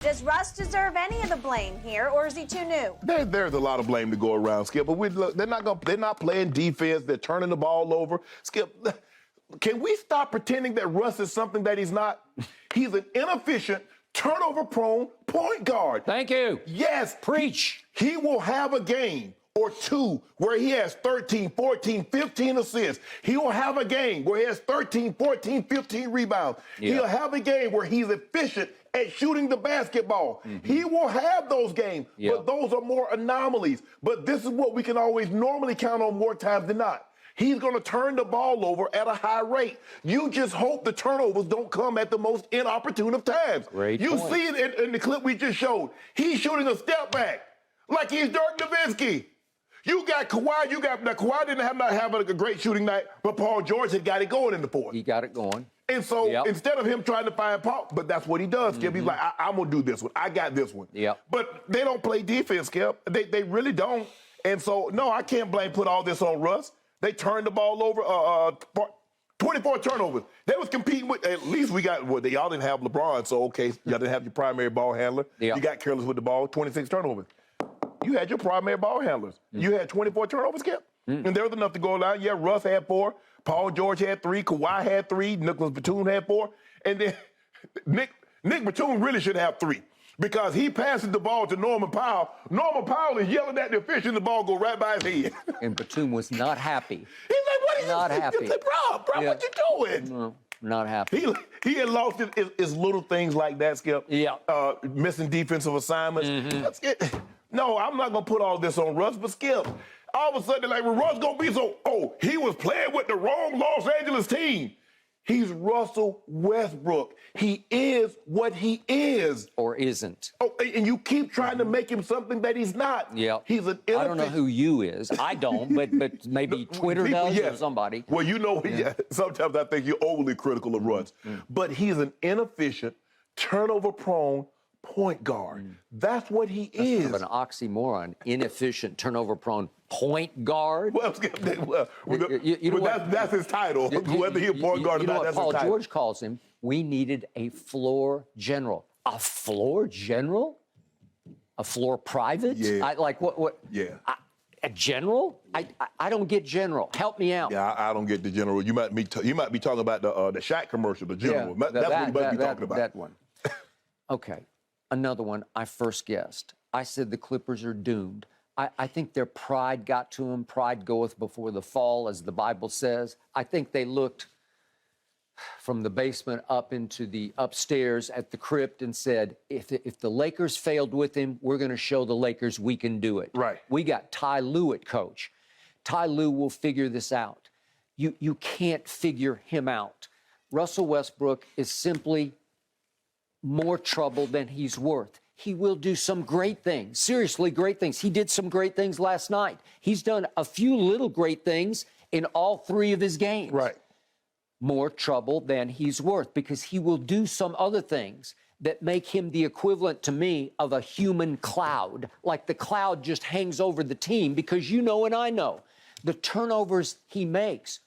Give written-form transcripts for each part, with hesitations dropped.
Does Russ deserve any of the blame here, or is he too new? There's a lot of blame to go around, Skip. But they're not playing defense. They're turning the ball over. Skip, can we stop pretending that Russ is something that he's not? He's an inefficient, turnover-prone point guard. Thank you. Yes. Preach. He will have a game or two where he has 13, 14, 15 assists. He will have a game where he has 13, 14, 15 rebounds. Yeah. He'll have a game where he's efficient at shooting the basketball. Mm-hmm. He will have those games, but those are more anomalies. But this is what we can always normally count on more times than not. He's going to turn the ball over at a high rate. You just hope the turnovers don't come at the most inopportune of times. Great you point. see it in the clip we just showed. He's shooting a step back like he's Dirk Nowitzki. You got Kawhi. Now Kawhi didn't have a great shooting night, but Paul George had got it going in the fourth. He got it going. And so instead of him trying to find Paul, but that's what he does, Skip. He's like, I'm going to do this one. I got this one. But they don't play defense, Skip. They really don't. And so, no, I can't put all this on Russ. They turned the ball over, 24 turnovers. They was competing with, at least y'all didn't have LeBron, so okay, y'all didn't have your primary ball handler. You got careless with the ball, 26 turnovers. You had your primary ball handlers. You had 24 turnovers, Skip. And there was enough to go down. Yeah, Russ had 4. Paul George had 3. Kawhi had 3. Nicholas Batum had 4. And then Nick Batum really should have 3 because he passes the ball to Norman Powell. Norman Powell is yelling at the official and the ball go right by his head. And Batum was not happy. He's like, what are you not happy? He's like, bro, what you doing? No, not happy. He had lost his little things like that, Skip. Missing defensive assignments. No, I'm not going to put all this on Russ, but Skip, all of a sudden, like, well, Russ going to be he was playing with the wrong Los Angeles team. He's Russell Westbrook. He is what he is. Or isn't. Oh, and you keep trying to make him something that he's not. He's an I don't know who you is. I don't, but maybe Twitter does or somebody. Well, sometimes I think you're overly critical of Russ. But he's an inefficient, turnover-prone point guard. That's what he is. Kind of an oxymoron. Inefficient, turnover-prone point guard. Well, that's his title. Whether he's a point guard or not, that's his title. Paul George calls him, we needed a floor general. A floor general? A floor private? Yeah. What? Yeah. A general? I don't get general. Help me out. Yeah, I don't get the general. You might be talking about the Shaq commercial, the general. Yeah, that's what you might be talking about. That one. Okay. Another one I first guessed. I said the Clippers are doomed. I think their pride got to them. Pride goeth before the fall, as the Bible says. I think they looked from the basement up into the upstairs at the crypt and said, if the Lakers failed with him, we're going to show the Lakers we can do it. Right. We got Ty Lue at coach. Ty Lue will figure this out. You can't figure him out. Russell Westbrook is simply more trouble than he's worth. He will do some great things, seriously great things. He did some great things last night. He's done a few little great things in all 3 of his games. Right. More trouble than he's worth because he will do some other things that make him the equivalent to me of a human cloud. Like the cloud just hangs over the team because you know and I know the turnovers he makes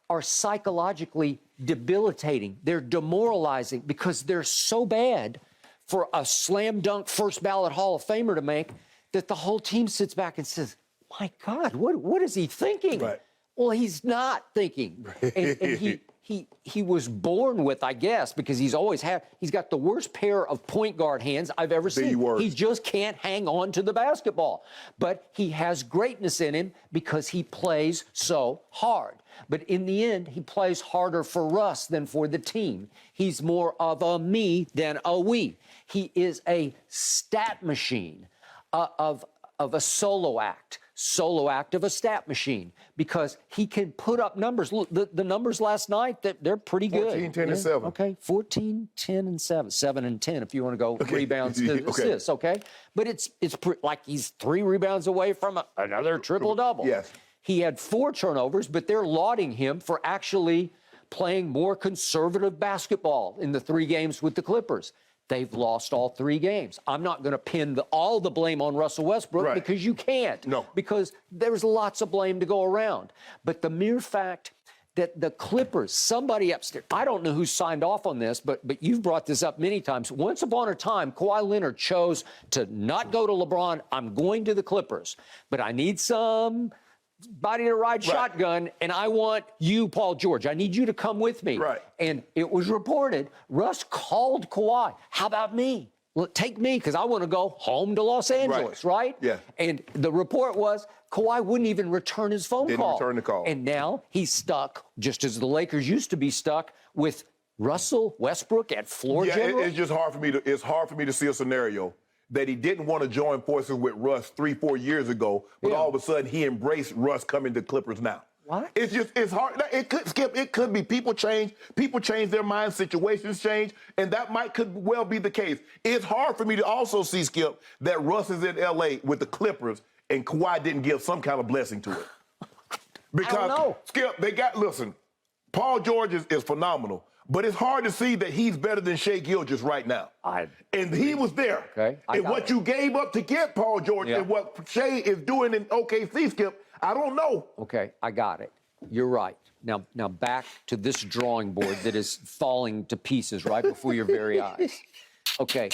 are psychologically debilitating. They're demoralizing because they're so bad for a slam dunk first ballot Hall of Famer to make that the whole team sits back and says, my God, what is he thinking? Right. Well, he's not thinking. And he was born with, I guess, because he's got the worst pair of point guard hands I've ever seen. He just can't hang on to the basketball. But he has greatness in him because he plays so hard. But in the end, he plays harder for Russ than for the team. He's more of a me than a we. He is a stat machine of a solo act of a stat machine because he can put up numbers. Look, the numbers last night, they're pretty good. 14, 10, and 7. Okay, 14, 10, and 7. 7 and 10 if you want to go rebounds to assists, okay? But it's like he's 3 rebounds away from another triple-double. Yes. He had 4 turnovers, but they're lauding him for actually playing more conservative basketball in the 3 games with the Clippers. They've lost all 3 games. I'm not going to pin all the blame on Russell Westbrook because you can't. No. Because there's lots of blame to go around. But the mere fact that the Clippers, somebody upstairs, I don't know who signed off on this, but you've brought this up many times. Once upon a time, Kawhi Leonard chose to not go to LeBron. I'm going to the Clippers, but I need somebody to ride shotgun, and I want you, Paul George. I need you to come with me. Right. And it was reported, Russ called Kawhi. How about me? Take me, because I want to go home to Los Angeles, right? Yeah. And the report was Kawhi wouldn't even return his phone call. Didn't return the call. And now he's stuck, just as the Lakers used to be stuck, with Russell Westbrook at floor general. It's just hard for me to see a scenario that he didn't want to join forces with Russ 3-4 years ago, but all of a sudden he embraced Russ coming to Clippers now. What? It's hard. It could be people change their minds, situations change, and that could well be the case. It's hard for me to also see, Skip, that Russ is in LA with the Clippers and Kawhi didn't give some kind of blessing to it. Because, I don't know. Skip, listen, Paul George is phenomenal, but it's hard to see that he's better than Shai Gilgeous right now. And he was there. Okay. And what you gave up to get Paul George and what Shai is doing in OKC, Skip, I don't know. Okay, I got it. You're right. Now back to this drawing board that is falling to pieces right before your very eyes. Okay,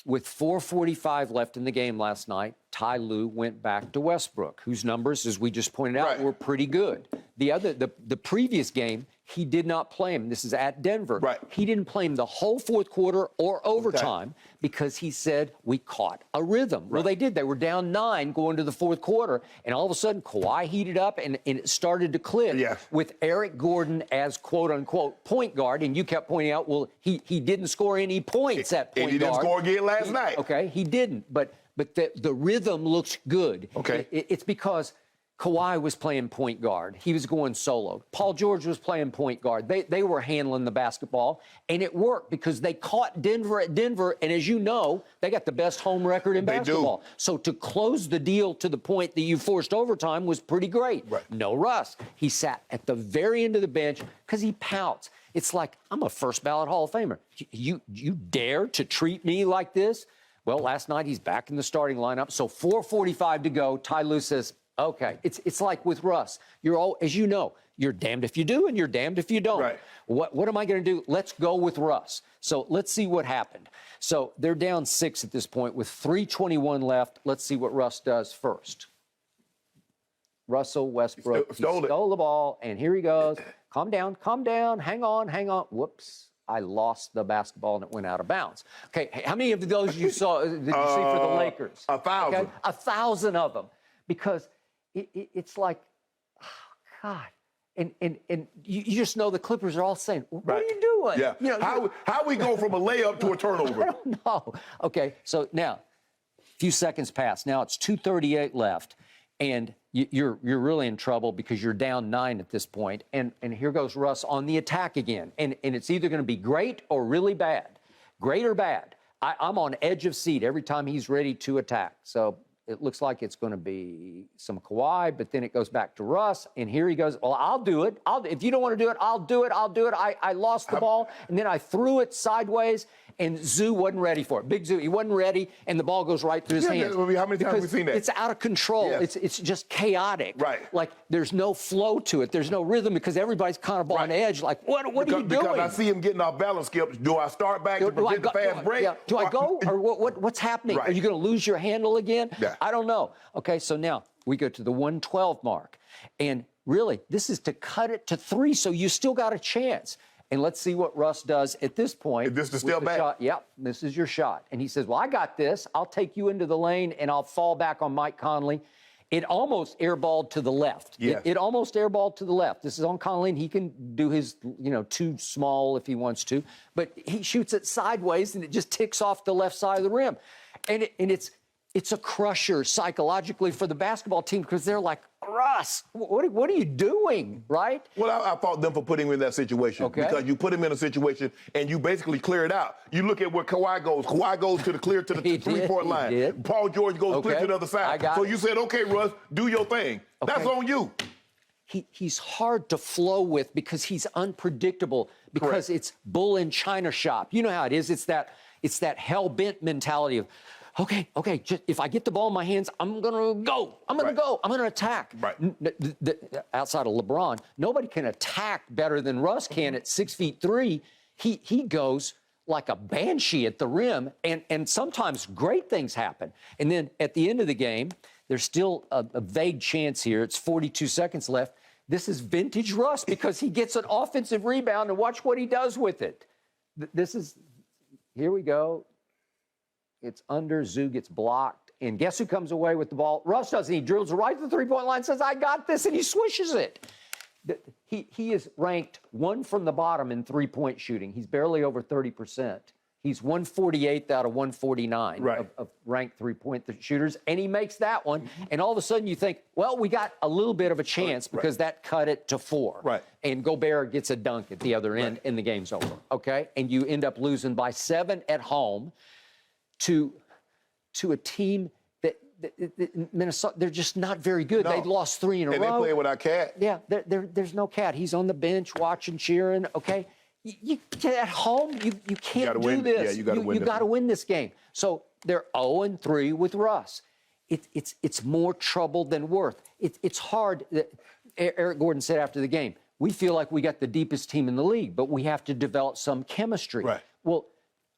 with 4:45 left in the game last night, Ty Lue went back to Westbrook, whose numbers, as we just pointed out, were pretty good. The previous game, he did not play him. This is at Denver. Right. He didn't play him the whole fourth quarter or overtime because he said we caught a rhythm. Right. Well, they did. They were down 9 going to the fourth quarter, and all of a sudden Kawhi heated up and it started to click with Eric Gordon as quote-unquote point guard, and you kept pointing out, well, he didn't score any points at point guard. And he didn't score again last night. Okay, he didn't, but the rhythm looks good. Okay. It's because Kawhi was playing point guard. He was going solo. Paul George was playing point guard. They were handling the basketball, and it worked because they caught Denver at Denver, and as you know, they got the best home record in basketball. So to close the deal to the point that you forced overtime was pretty great. Right. No Russ. He sat at the very end of the bench because he pouts. It's like, I'm a first-ballot Hall of Famer. You dare to treat me like this? Well, last night he's back in the starting lineup. So 4:45 to go. Ty Lue says, okay, it's like with Russ. As you know, you're damned if you do and you're damned if you don't. Right. What am I going to do? Let's go with Russ. So let's see what happened. So they're down 6 at this point with 3:21 left. Let's see what Russ does first. Russell Westbrook stole the ball, and here he goes. Calm down, hang on. Whoops. I lost the basketball and it went out of bounds. Okay, how many of those did you see for the Lakers? 1,000. Okay? 1,000 of them. Because it's like, oh, God. And you just know the Clippers are all saying, what are you doing? Yeah. You know, how we go from a layup to a turnover? I don't know. Okay, so now, a few seconds pass. Now it's 2:38 left. And you're really in trouble because you're down 9 at this point. And here goes Russ on the attack again. And it's either going to be great or really bad. Great or bad. I'm on edge of seat every time he's ready to attack. So it looks like it's going to be some Kawhi, but then it goes back to Russ. And here he goes, well, I'll do it. If you don't want to do it, I'll do it. I lost the ball, and then I threw it sideways. And Zoo wasn't ready for it. Big Zoo, he wasn't ready, and the ball goes right through his hands. How many times have we seen that? It's out of control. Yes. It's just chaotic. Right. Like, there's no flow to it. There's no rhythm because everybody's kind of on edge. Like, what are you doing? Because I see him getting off balance, Skip. Do I start back to prevent the fast break? Yeah. Do I go? Or what's happening? Right. Are you going to lose your handle again? Yeah. I don't know. Okay, so now we go to the 112 mark. And really, this is to cut it to 3, so you still got a chance. And let's see what Russ does at this point. Is this the step back? Shot. Yep, this is your shot. And he says, well, I got this. I'll take you into the lane, and I'll fall back on Mike Conley. It almost airballed to the left. Yes. It almost airballed to the left. This is on Conley, and he can do his, too small if he wants to. But he shoots it sideways, and it just ticks off the left side of the rim. And it's a crusher psychologically for the basketball team because they're like, Russ, what are you doing, right? Well, I fault them for putting him in that situation. Okay. Because you put him in a situation and you basically clear it out. You look at where Kawhi goes. Kawhi goes to the 3-point line. Did. Paul George goes clear to the other side. So you said, okay, Russ, do your thing. Okay. That's on you. He's hard to flow with because he's unpredictable, because it's bull in China shop. You know how it is. It's that hell-bent mentality of, okay, just, if I get the ball in my hands, I'm going to go. I'm going to go. I'm going to attack. Right. Outside of LeBron, nobody can attack better than Russ can at 6'3". He goes like a banshee at the rim, and sometimes great things happen. And then at the end of the game, there's still a vague chance here. It's 42 seconds left. This is vintage Russ because he gets an offensive rebound, and watch what he does with it. Here we go. It's under, Zoo gets blocked, and guess who comes away with the ball? Russ doesn't. He drills right to the three-point line, says, I got this, and he swishes it. He is ranked one from the bottom in three-point shooting. He's barely over 30%. He's 148th out of 149 of ranked three-point shooters, and he makes that one. And all of a sudden you think, well, we got a little bit of a chance because that cut it to 4. Right. And Gobert gets a dunk at the other end, and the game's over. Okay? And you end up losing by 7 at home to a team that Minnesota, they're just not very good. They've lost 3 in a row. And they play without Cat. Yeah, there's no Cat. He's on the bench watching, cheering. Okay, you at home, you can't do this. Yeah, you got to win. You got to win this game. So they're 0-3 with Russ. It's more trouble than worth. It's hard. Eric Gordon said after the game, we feel like we got the deepest team in the league, but we have to develop some chemistry. Right. Well,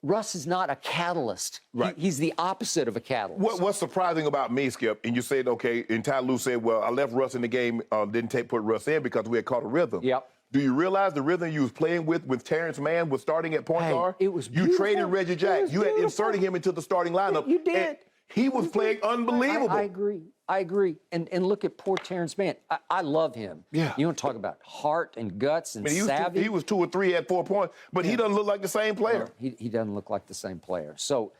Russ is not a catalyst. Right. He's the opposite of a catalyst. What's surprising about me, Skip, and you said, okay, and Ty Lue said, well, I left Russ in the game, didn't put Russ in because we had caught a rhythm. Yep. Do you realize the rhythm you was playing with Terrence Mann was starting at point guard? It was beautiful. You traded Reggie Jackson. You had inserted him into the starting lineup. You did. And he was playing unbelievable. I agree. And look at poor Terrence Mann. I love him. Yeah. You want to talk about heart and guts and savvy? He was 2 or 3 at 4 points, but he doesn't look like the same player. No, he doesn't look like the same player. So,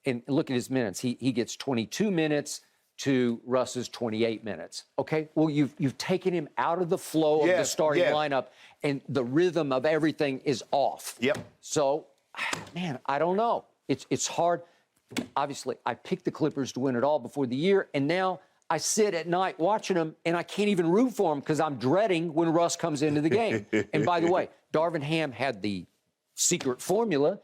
and look at his minutes. He gets 22 minutes to Russ's 28 minutes. Okay? Well, you've taken him out of the flow of the starting lineup, and the rhythm of everything is off. Yep. So, man, I don't know. It's hard. Obviously, I picked the Clippers to win it all before the year, and now I sit at night watching them, and I can't even root for them because I'm dreading when Russ comes into the game. And by the way, Darvin Ham had the secret formula.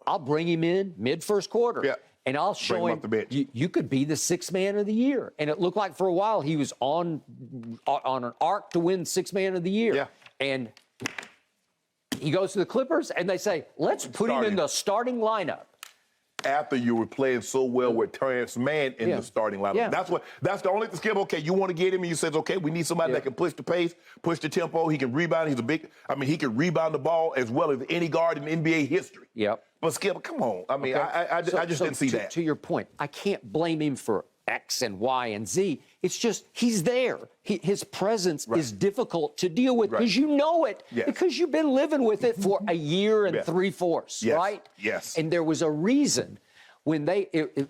I'll bring him in mid-first quarter, and I'll show him you could be the 6th man of the year. And it looked like for a while he was on an arc to win 6th man of the year. Yeah. And he goes to the Clippers, and they say, let's put him in the starting lineup. After you were playing so well with Terrence Mann in the starting lineup. Yeah. That's the only Skip, okay, you want to get him, and you says, okay, we need somebody that can push the pace, push the tempo, he can rebound, he can rebound the ball as well as any guard in NBA history. Yep. But Skip, come on. I mean, I just didn't see that. To your point, I can't blame him for X and Y and Z. It's just he's there. His presence is difficult to deal with because you know it, because you've been living with it for a year and 3/4, right? Yes. And there was a reason when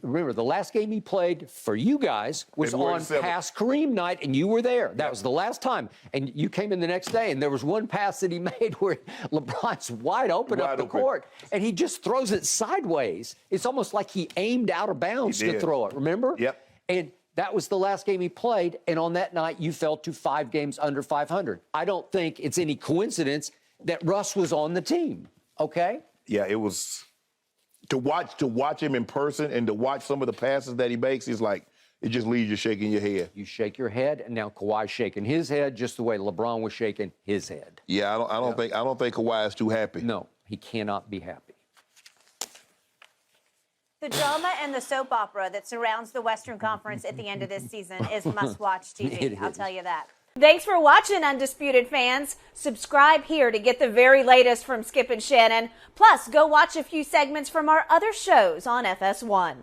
remember, the last game he played for you guys was on past Kareem night, and you were there. That was the last time. And you came in the next day, and there was one pass that he made where LeBron's wide open up the court, and he just throws it sideways. It's almost like he aimed out of bounds to throw it, remember? Yep. And that was the last game he played, and on that night, you fell to 5 games under 500. I don't think it's any coincidence that Russ was on the team, okay? Yeah, it was... To watch him in person and to watch some of the passes that he makes, it's like, it just leaves you shaking your head. You shake your head, and now Kawhi's shaking his head just the way LeBron was shaking his head. Yeah, I don't think Kawhi is too happy. No, he cannot be happy. The drama and the soap opera that surrounds the Western Conference at the end of this season is must-watch TV, I'll tell you that. Thanks for watching, Undisputed fans. Subscribe here to get the very latest from Skip and Shannon. Plus, go watch a few segments from our other shows on FS1.